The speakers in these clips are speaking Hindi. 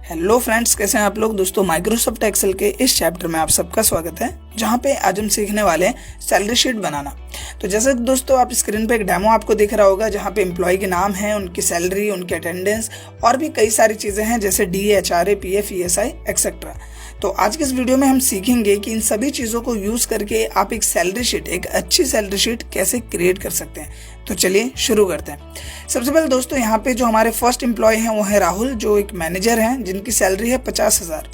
हेलो फ्रेंड्स, कैसे हैं आप लोग। दोस्तों, माइक्रोसॉफ्ट एक्सेल के इस चैप्टर में आप सबका स्वागत है, जहां पे आज हम सीखने वाले हैं सैलरी शीट बनाना। तो जैसे दोस्तों आप स्क्रीन पे एक डेमो आपको दिख रहा होगा, जहां पे एम्प्लॉय के नाम है, उनकी सैलरी, उनकी अटेंडेंस और भी कई सारी चीज़ें हैं जैसे DA, HRA, PF, ESI etcetera. तो आज के इस वीडियो में हम सीखेंगे कि इन सभी चीज़ों को यूज़ करके आप एक सैलरी शीट, एक अच्छी सैलरी शीट कैसे क्रिएट कर सकते हैं। तो चलिए शुरू करते हैं। सबसे पहले दोस्तों, यहाँ पे जो हमारे फर्स्ट एम्प्लॉय हैं वो है राहुल, जो एक मैनेजर हैं, जिनकी सैलरी है 50,000।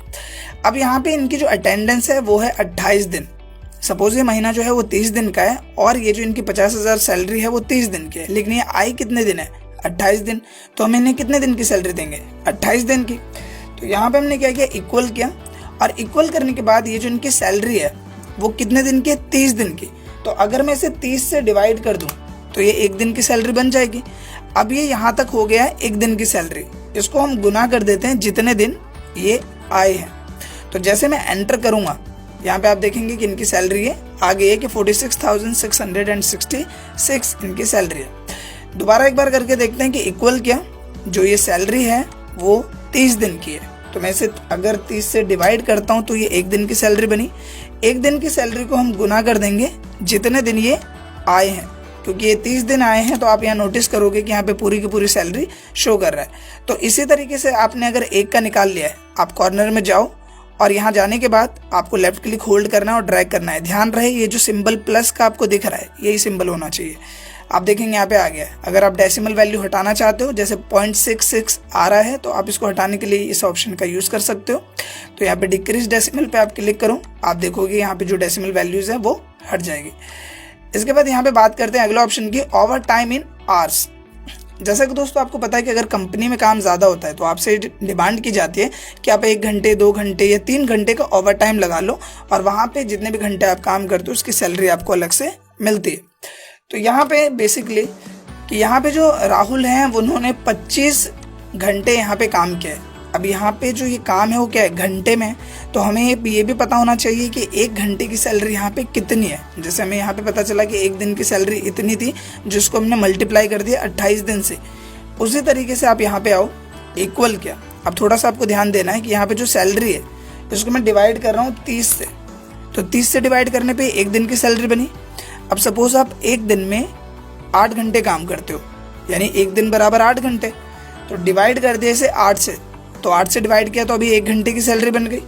अब यहाँ पे इनकी जो अटेंडेंस है वो है 28 दिन। सपोज ये महीना जो है वो 30 दिन का है और ये जो इनकी 50,000 सैलरी है वो 30 दिन की है, लेकिन ये आई कितने दिन है, 28 दिन। तो हम इन्हें कितने दिन की सैलरी देंगे, 28 दिन की। तो यहाँ पे हमने क्या किया, इक्वल किया, और इक्वल करने के बाद ये जो इनकी सैलरी है वो कितने दिन की है, 30 दिन की। तो अगर मैं इसे 30 से डिवाइड कर दूं तो ये एक दिन की सैलरी बन जाएगी। अब ये यहाँ तक हो गया है एक दिन की सैलरी, इसको हम गुना कर देते हैं जितने दिन ये आए हैं। तो जैसे मैं एंटर करूँगा, यहाँ पे आप देखेंगे कि इनकी सैलरी है आ गई है कि 46,666 इनकी सैलरी है। दोबारा एक बार करके देखते हैं कि इक्वल क्या, जो ये सैलरी है वो 30 दिन की है। तो मैं इसे अगर 30 से डिवाइड करता हूँ तो ये एक दिन की सैलरी बनी। एक दिन की सैलरी को हम गुना कर देंगे जितने दिन ये आए हैं, क्योंकि ये 30 दिन आए हैं। तो आप यहाँ नोटिस करोगे कि यहाँ पे पूरी की पूरी सैलरी शो कर रहा है। तो इसी तरीके से आपने अगर एक का निकाल लिया है, आप कॉर्नर में जाओ और यहाँ जाने के बाद आपको लेफ्ट क्लिक होल्ड करना है और ड्रैग करना है। ध्यान रहे ये जो सिंबल प्लस का आपको दिख रहा है यही सिंबल होना चाहिए। आप देखेंगे यहाँ पे आ गया है। अगर आप डेसिमल वैल्यू हटाना चाहते हो, जैसे 0.66 आ रहा है, तो आप इसको हटाने के लिए इस ऑप्शन का यूज़ कर सकते हो। तो यहाँ पे डिक्रीज डेसिमल पे आप क्लिक करो, आप देखोगे यहाँ पे जो डेसिमल वैल्यूज़ है वो हट जाएगी। इसके बाद यहाँ पे बात करते हैं अगला ऑप्शन की, ओवर टाइम इन आवर्स। जैसा कि दोस्तों आपको पता है कि अगर कंपनी में काम ज़्यादा होता है तो आपसे डिमांड की जाती है कि आप 1 घंटे, 2 घंटे या 3 घंटे का ओवर टाइम लगा लो, और वहाँ पे जितने भी घंटे आप काम करते हो उसकी सैलरी आपको अलग से मिलती है। तो यहाँ पे बेसिकली कि यहाँ पे जो राहुल हैं उन्होंने 25 घंटे यहाँ पे काम किया है। अब यहाँ पे जो ये काम है वो क्या है, घंटे में। तो हमें ये भी पता होना चाहिए कि 1 घंटे की सैलरी यहाँ पे कितनी है। जैसे हमें यहाँ पे पता चला कि एक दिन की सैलरी इतनी थी, जिसको हमने मल्टीप्लाई कर दिया 28 दिन से। उसी तरीके से आप यहाँ पे आओ, इक्वल किया। अब थोड़ा सा आपको ध्यान देना है कि यहाँ पे जो सैलरी है इसको मैं डिवाइड कर रहा हूँ 30 से। तो 30 से डिवाइड करने पर एक दिन की सैलरी बनी। अब सपोज आप एक दिन में 8 घंटे काम करते हो, यानी एक दिन बराबर 8 घंटे। तो डिवाइड कर दिया इसे 8 से, तो 8 से डिवाइड किया तो अभी 1 घंटे की सैलरी बन गई।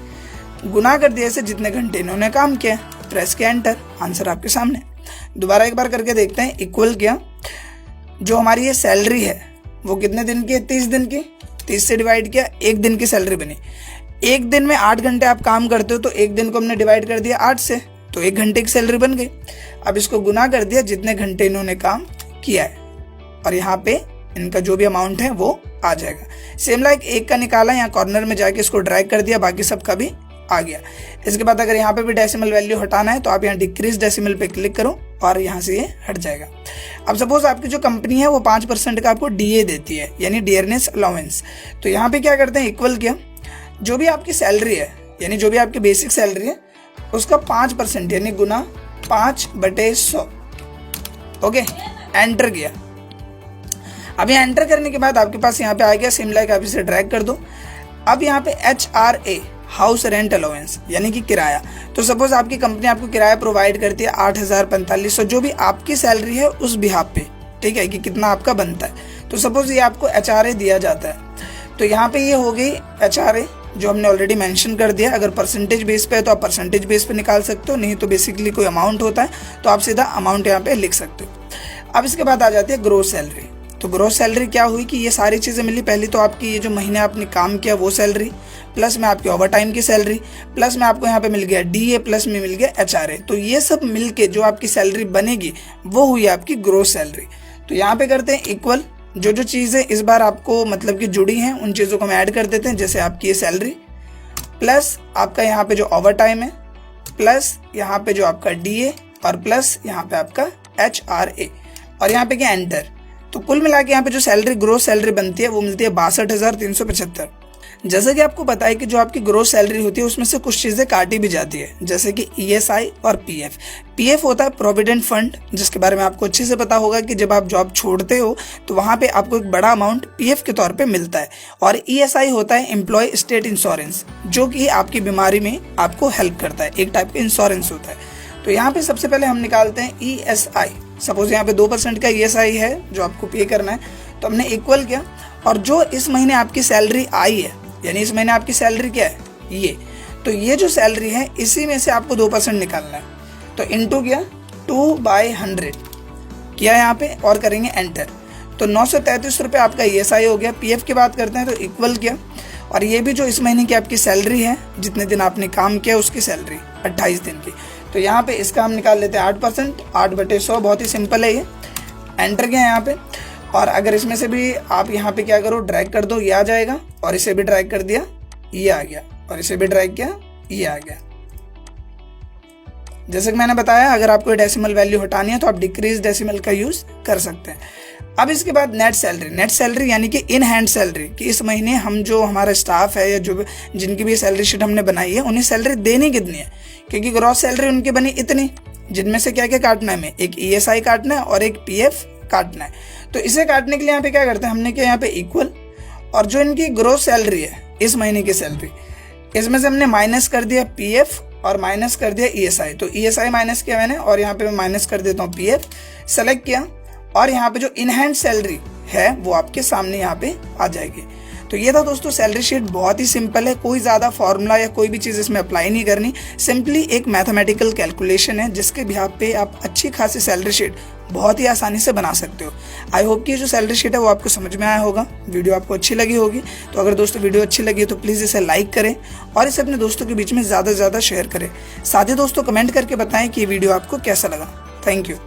गुना कर दिया इसे जितने घंटे इन्होंने काम किया, प्रेस किया एंटर, आंसर आपके सामने। दोबारा एक बार करके देखते हैं, इक्वल किया, जो हमारी ये सैलरी है वो कितने दिन की है, 30 दिन की। 30 से डिवाइड किया, एक दिन की सैलरी बनी। एक दिन में 8 घंटे आप काम करते हो, तो एक दिन को हमने डिवाइड कर दिया 8 से, तो 1 घंटे की सैलरी बन गई। अब इसको गुना कर दिया जितने घंटे इन्होंने काम किया है, और यहाँ पे इनका जो भी अमाउंट है वो आ जाएगा। सेम लाइक एक का निकाला, यहाँ कॉर्नर में जाके इसको ड्रैग कर दिया, बाकी सब का भी आ गया। इसके बाद अगर यहाँ पे भी डेसिमल वैल्यू हटाना है तो आप यहाँ डिक्रीज डेसिमल पे क्लिक करो और यहाँ से ये हट जाएगा। अब सपोज आपकी जो कंपनी है वो 5% का आपको DA देती है, यानी डियरनेस अलाउंस। तो यहाँ पे क्या करते हैं, इक्वल किया, जो भी आपकी सैलरी है, यानी जो भी आपकी बेसिक सैलरी है उसका 5% यानी गुना 5/100। ओके, एंटर किया। अब यहाँ एंटर करने के बाद आपके पास यहाँ पे आ गया, सेम लाइक आप इसे ड्रैग कर दो। अब यहाँ पे HRA, हाउस रेंट अलाउंस, यानी कि किराया। तो सपोज आपकी कंपनी आपको किराया प्रोवाइड करती है 8,045, जो भी आपकी सैलरी है उस बिहाफ पे, ठीक है, कि कितना आपका बनता है। तो सपोज ये आपको HRA दिया जाता है, तो यहाँ पे ये हो गई HRA, जो हमने ऑलरेडी मेंशन कर दिया। अगर परसेंटेज बेस पे है तो आप परसेंटेज बेस पे निकाल सकते हो, नहीं तो बेसिकली कोई अमाउंट होता है तो आप सीधा अमाउंट यहाँ पे लिख सकते हो। अब इसके बाद आ जाती है ग्रोस सैलरी। तो ग्रोस सैलरी क्या हुई कि ये सारी चीज़ें मिली। पहली तो आपकी ये जो महीने आपने काम किया वो सैलरी, प्लस में आपकी ओवर टाइम की सैलरी, प्लस में आपको यहाँ पे मिल गया DA, प्लस में मिल गया HRA। तो ये सब मिल के जो आपकी सैलरी बनेगी वो हुई आपकी ग्रोस सैलरी। तो यहाँ पे करते हैं इक्वल, जो जो चीज़ें इस बार आपको मतलब कि जुड़ी हैं उन चीज़ों को हम ऐड कर देते हैं। जैसे आपकी ये सैलरी, प्लस आपका यहाँ पे जो ओवर टाइम है, प्लस यहाँ पे जो आपका DA, और प्लस यहाँ पे आपका HRA, और यहाँ पे क्या, एंटर। तो कुल मिला के यहाँ पे जो सैलरी, ग्रोस सैलरी बनती है वो मिलती है 62,375। जैसे कि आपको पता है कि जो आपकी ग्रोस सैलरी होती है उसमें से कुछ चीज़ें काटी भी जाती है, जैसे कि ESI और PF। PF होता है प्रोविडेंट फंड, जिसके बारे में आपको अच्छे से पता होगा कि जब आप जॉब छोड़ते हो तो वहाँ पे आपको एक बड़ा अमाउंट PF के तौर पे मिलता है। और ESI होता है एम्प्लॉय स्टेट इंश्योरेंस, जो कि आपकी बीमारी में आपको हेल्प करता है, एक टाइप का इंश्योरेंस होता है। तो यहाँ पे सबसे पहले हम निकालते हैं ESI। सपोज यहाँ पे 2% का ESI है जो आपको पे करना है, तो हमने इक्वल किया, और जो इस महीने आपकी सैलरी आई है, यानी इस महीने आपकी सैलरी क्या है ये, तो ये जो सैलरी है इसी में से आपको 2% निकालना है। तो इंटू किया 2/100 किया यहाँ पे और करेंगे एंटर, तो 933 रुपये आपका ESI हो गया। PF की बात करते हैं तो इक्वल किया, और ये भी जो इस महीने की आपकी सैलरी है, जितने दिन आपने काम किया उसकी सैलरी 28 दिन की, तो यहाँ पे इसका हम निकाल लेते हैं 8%, 8/100, बहुत ही सिंपल है ये। एंटर किया यहाँ पे, और अगर इसमें से भी आप यहाँ पे क्या करो, ड्रैग कर दो, ये आ जाएगा, और इसे भी ड्रैग कर दिया, ये आ गया, और इसे भी ड्रैग किया, ये आ गया। जैसे कि मैंने बताया, अगर आपको डेसिमल वैल्यू हटानी है तो आप डिक्रीज डेसिमल का यूज कर सकते हैं। अब इसके बाद नेट सैलरी। नेट सैलरी यानी कि इन हैंड सैलरी, कि इस महीने हम जो हमारा स्टाफ है या जो जिनकी भी सैलरी शीट हमने बनाई है उन्हें सैलरी देनी कितनी है, क्योंकि ग्रॉस सैलरी उनकी बनी इतनी, जिनमें से क्या क्या काटना है, हमें एक ESI काटना है और एक PF काटना है। तो इसे काटने के लिए यहाँ पे क्या करते हैं, हमने किया यहाँ पे इक्वल, और जो इनकी ग्रोस सैलरी है इस महीने की सैलरी, इसमें से हमने माइनस कर दिया PF और माइनस कर दिया ESI। तो ESI माइनस किया मैंने, और यहाँ पे मैं माइनस कर देता हूँ PF, सेलेक्ट किया, और यहाँ पे जो इन हैंड सैलरी है वो आपके सामने यहाँ पे आ जाएगी। तो ये था दोस्तों सैलरी शीट, बहुत ही सिंपल है, कोई ज़्यादा फॉर्मूला या कोई भी चीज़ इसमें अप्लाई नहीं करनी, सिंपली एक मैथमेटिकल कैलकुलेशन है जिसके बिहाफ पे आप अच्छी खासी सैलरी शीट बहुत ही आसानी से बना सकते हो। आई होप कि जो सैलरी शीट है वो आपको समझ में आया होगा, वीडियो आपको अच्छी लगी होगी। तो अगर दोस्तों वीडियो अच्छी लगी तो प्लीज़ इसे लाइक करें और इसे अपने दोस्तों के बीच में ज़्यादा से ज़्यादा शेयर करें। साथ ही दोस्तों कमेंट करके बताएं कि ये वीडियो आपको कैसा लगा। Thank you.